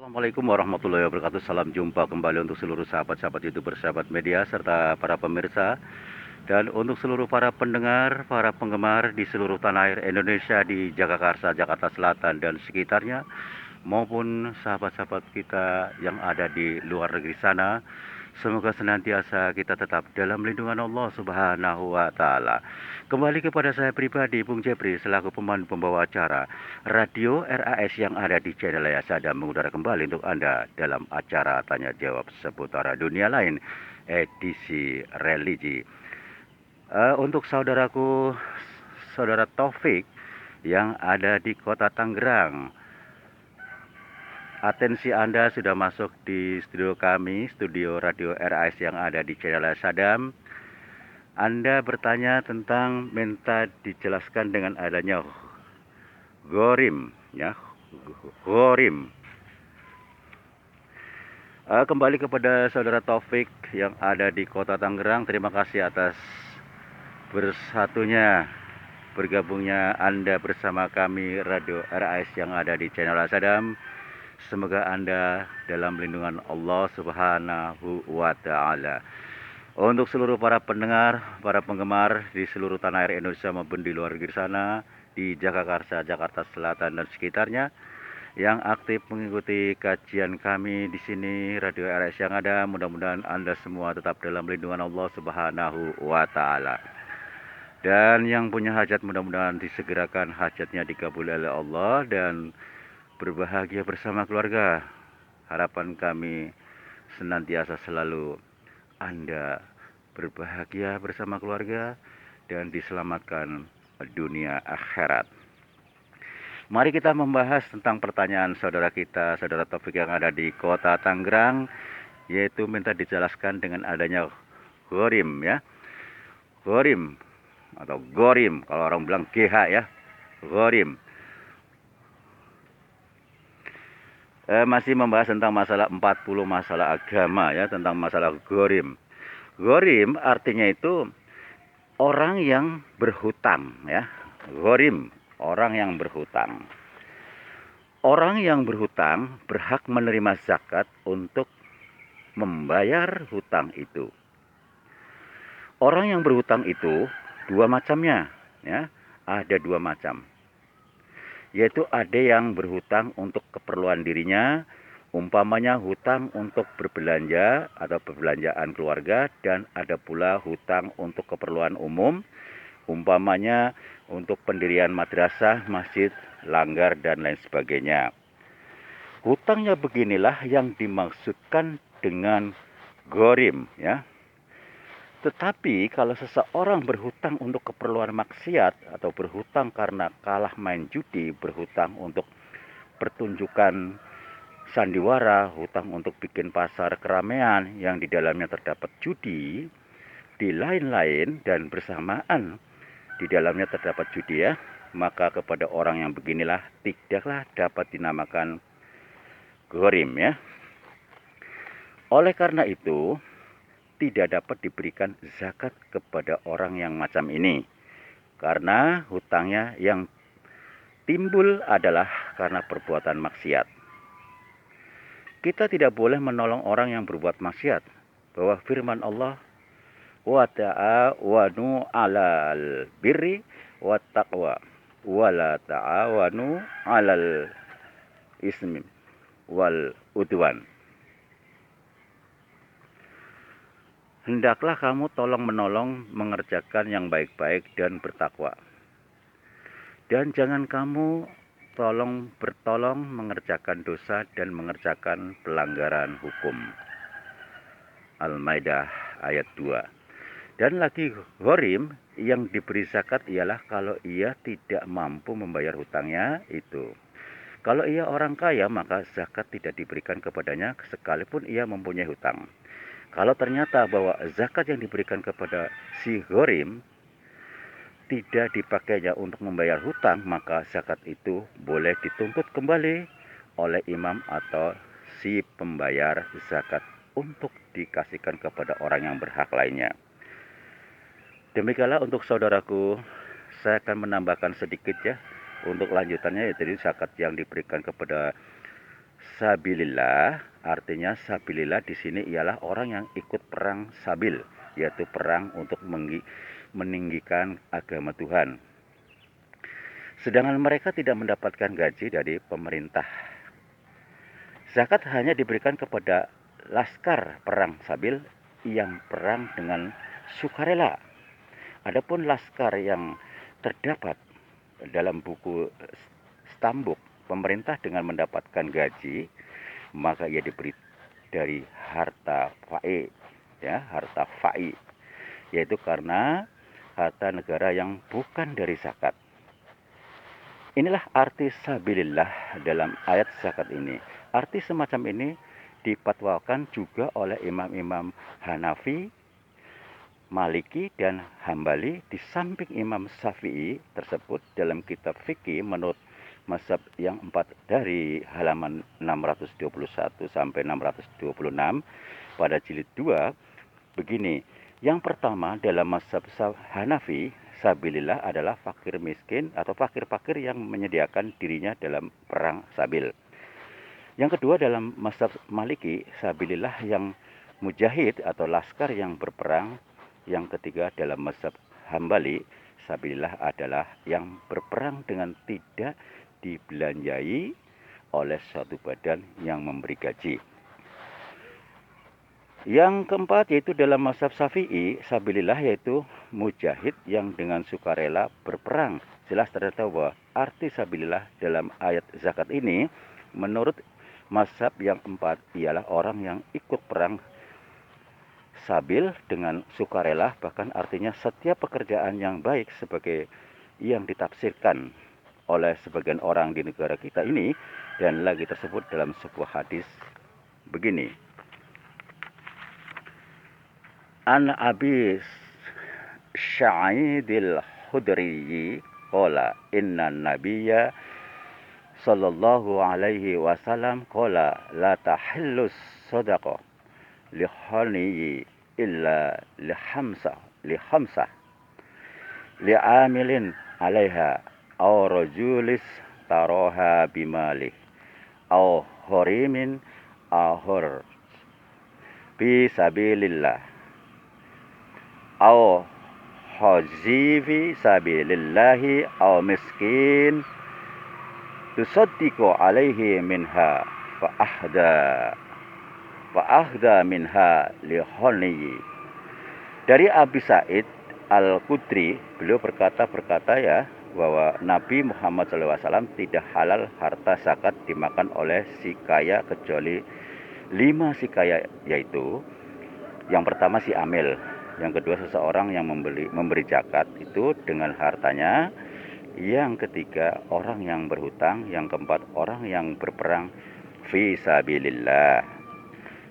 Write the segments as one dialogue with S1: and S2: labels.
S1: Assalamualaikum warahmatullahi wabarakatuh. Salam jumpa kembali untuk seluruh sahabat-sahabat YouTuber, sahabat media, serta para pemirsa. Dan untuk seluruh para pendengar, para penggemar di seluruh tanah air Indonesia, di Jagakarsa, Jakarta Selatan dan sekitarnya, maupun sahabat-sahabat kita yang ada di luar negeri sana. Semoga senantiasa kita tetap dalam lindungan Allah Subhanahu wa Ta'ala. Kembali kepada saya pribadi, Bung Jepri, selaku pemandu pembawa acara Radio RAS yang ada di channel Sadam, mengudara kembali untuk Anda dalam acara Tanya Jawab seputar dunia lain, edisi religi. Untuk saudaraku, saudara Taufik yang ada di kota Tangerang, atensi Anda sudah masuk di studio kami, studio Radio RAS yang ada di channel Sadam. Anda bertanya tentang minta dijelaskan dengan adanya Gorim, ya, Gorim. Kembali kepada saudara Taufik yang ada di kota Tangerang. Terima kasih atas bersatunya, bergabungnya Anda bersama kami Radio RAS yang ada di channel Sadam. Semoga Anda dalam lindungan Allah Subhanahu wa Ta'ala. Untuk seluruh para pendengar, para penggemar di seluruh tanah air Indonesia maupun di luar negeri sana, di Jagakarsa, Jakarta Selatan dan sekitarnya, yang aktif mengikuti kajian kami di sini Radio RS yang ada, mudah-mudahan Anda semua tetap dalam lindungan Allah Subhanahu wa Ta'ala. Dan yang punya hajat, mudah-mudahan disegerakan hajatnya dikabul oleh Allah dan berbahagia bersama keluarga. Harapan kami senantiasa selalu Anda berbahagia bersama keluarga dan diselamatkan dunia akhirat. Mari kita membahas tentang pertanyaan saudara kita, saudara Taufik yang ada di kota Tangerang, yaitu minta dijelaskan dengan adanya Gorim, ya. Gorim atau Gorim, kalau orang bilang GH, ya. Gorim. Masih membahas tentang masalah 40 masalah agama, ya, tentang masalah Gorim. Gorim artinya itu orang yang berhutang, ya. Gorim, orang yang berhutang. Orang yang berhutang berhak menerima zakat untuk membayar hutang itu. Orang yang berhutang itu dua macamnya, ya. Ada dua macam. Yaitu ada yang berhutang untuk keperluan dirinya, umpamanya hutang untuk berbelanja atau perbelanjaan keluarga, dan ada pula hutang untuk keperluan umum, umpamanya untuk pendirian madrasah, masjid, langgar, dan lain sebagainya. Hutangnya beginilah yang dimaksudkan dengan gorim, ya. Tetapi kalau seseorang berhutang untuk keperluan maksiat atau berhutang karena kalah main judi, berhutang untuk pertunjukan sandiwara, hutang untuk bikin pasar keramaian yang di dalamnya terdapat judi, di lain-lain dan bersamaan di dalamnya terdapat judi, ya, maka kepada orang yang beginilah tidaklah dapat dinamakan gorim, ya. Oleh karena itu, tidak dapat diberikan zakat kepada orang yang macam ini, karena hutangnya yang timbul adalah karena perbuatan maksiat. Kita tidak boleh menolong orang yang berbuat maksiat, bahwa firman Allah, wa ta'awanu 'alal birri wat taqwa wa la ta'awanu 'alal ismi wal udwan. Hendaklah kamu tolong-menolong mengerjakan yang baik-baik dan bertakwa. Dan jangan kamu bertolong mengerjakan dosa dan mengerjakan pelanggaran hukum. Al-Maidah ayat 2. Dan lagi ghorim yang diberi zakat ialah kalau ia tidak mampu membayar hutangnya itu. Kalau ia orang kaya, maka zakat tidak diberikan kepadanya sekalipun ia mempunyai hutang. Kalau ternyata bahwa zakat yang diberikan kepada si ghorim tidak dipakainya untuk membayar hutang, maka zakat itu boleh dituntut kembali oleh imam atau si pembayar zakat untuk dikasihkan kepada orang yang berhak lainnya. Demikianlah untuk saudaraku, saya akan menambahkan sedikit, ya, untuk lanjutannya, yaitu zakat yang diberikan kepada sabilillah, artinya sabilillah di sini ialah orang yang ikut perang sabil, yaitu perang untuk meninggikan agama Tuhan. Sedangkan mereka tidak mendapatkan gaji dari pemerintah. Zakat hanya diberikan kepada laskar perang sabil yang perang dengan sukarela. Adapun laskar yang terdapat dalam buku stambuk pemerintah dengan mendapatkan gaji, maka ia diberi dari harta fai, ya, harta fai, yaitu karena harta negara yang bukan dari zakat. Inilah arti sabilillah dalam ayat zakat ini. Arti semacam ini dipatwakan juga oleh imam-imam Hanafi, Maliki, dan Hambali di samping Imam Syafi'i tersebut dalam kitab fikih menurut mazhab yang 4 dari halaman 621 sampai 626 pada jilid 2 begini. Yang pertama, dalam mazhab Hanafi, sabilillah adalah fakir miskin atau fakir-fakir yang menyediakan dirinya dalam perang sabil. Yang kedua, dalam mazhab Maliki, sabilillah yang mujahid atau laskar yang berperang. Yang ketiga, dalam mazhab Hambali, sabilillah adalah yang berperang dengan tidak dibelanjai oleh suatu badan yang memberi gaji. Yang keempat, yaitu dalam mazhab Syafi'i, sabilillah yaitu mujahid yang dengan sukarela berperang. Jelas terdapat bahwa arti sabilillah dalam ayat zakat ini menurut mazhab yang 4 ialah orang yang ikut perang sabil dengan sukarela, bahkan artinya setiap pekerjaan yang baik sebagai yang ditafsirkan oleh sebagian orang di negara kita ini, dan lagi tersebut dalam sebuah hadis begini. An Abi Sa'idil Khudri qala inna nabiyya sallallahu alaihi wasallam qala la tahillus sadaqah li khaniyi illa li khamsah li amilin alaiha aw rajulis taroha bimalih aw horimin ahur bi sabilillah aw hazifi sabilillahi aw miskin tusaddiqu alaihi minha fa'ahda minha lihoniyi. Dari Abi Sa'id Al-Khudri, beliau berkata ya bahwa Nabi Muhammad SAW tidak halal harta zakat dimakan oleh si kaya kecuali 5 si kaya, yaitu yang pertama si amil, yang kedua seseorang yang memberi zakat itu dengan hartanya, yang ketiga orang yang berhutang, yang keempat orang yang berperang fi sabilillah,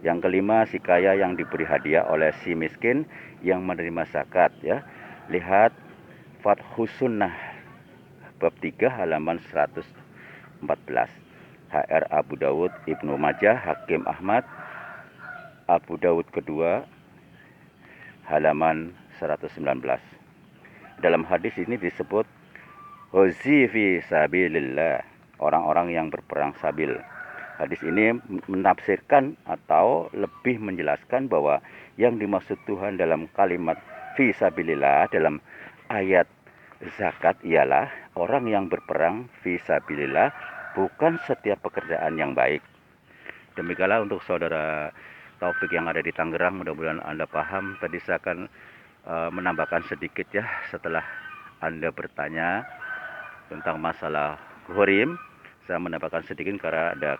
S1: yang kelima si kaya yang diberi hadiah oleh si miskin yang menerima zakat, ya. Lihat Fathus Sunnah bab 3 halaman 114. HR Abu Dawud, Ibnu Majah, Hakim Ahmad, Abu Dawud kedua halaman 119. Dalam hadis ini disebut Ghazi fi sabilillah, orang-orang yang berperang sabil. Hadis ini menafsirkan atau lebih menjelaskan bahwa yang dimaksud Tuhan dalam kalimat fi sabilillah dalam ayat zakat ialah orang yang berperang fi sabilillah, bukan setiap pekerjaan yang baik. Demikianlah untuk saudara Taufik yang ada di Tangerang, mudah-mudahan Anda paham. Tadi saya akan menambahkan sedikit ya, setelah Anda bertanya tentang masalah ghorim, saya menambahkan sedikit karena ada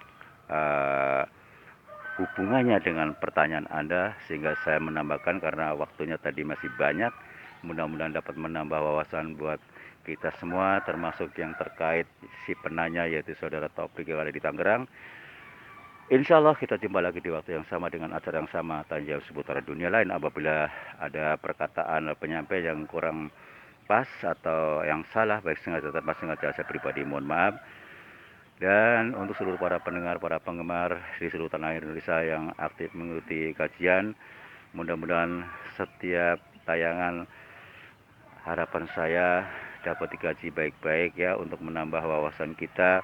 S1: hubungannya dengan pertanyaan Anda, sehingga saya menambahkan karena waktunya tadi masih banyak. Mudah-mudahan dapat menambah wawasan buat kita semua, termasuk yang terkait si penanya yaitu saudara Taufik yang ada di Tangerang. Insya Allah kita jumpa lagi di waktu yang sama dengan acara yang sama, tanya jawab seputar dunia lain. Apabila ada perkataan penyampaian yang kurang pas atau yang salah, baik sengaja atau tanpa sengaja, saya pribadi mohon maaf. Dan untuk seluruh para pendengar, para penggemar di seluruh tanah air Indonesia yang aktif mengikuti kajian, mudah-mudahan setiap tayangan harapan saya dapat dikaji baik-baik ya, untuk menambah wawasan kita,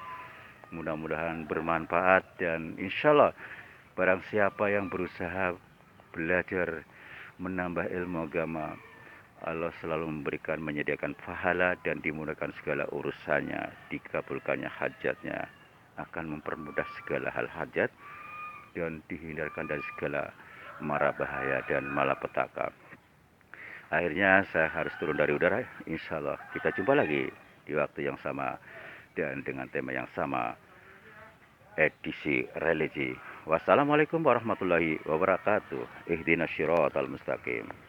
S1: Mudah-mudahan bermanfaat, dan insya Allah barang siapa yang berusaha belajar menambah ilmu agama, Allah selalu memberikan, menyediakan pahala dan dimudahkan segala urusannya, dikabulkannya hajatnya, akan mempermudah segala hal hajat dan dihindarkan dari segala mara bahaya dan malapetaka. Akhirnya saya harus turun dari udara. Insya Allah kita jumpa lagi di waktu yang sama dan dengan tema yang sama, edisi religi. Wassalamualaikum warahmatullahi wabarakatuh. Ihdinas syiratal mustaqim.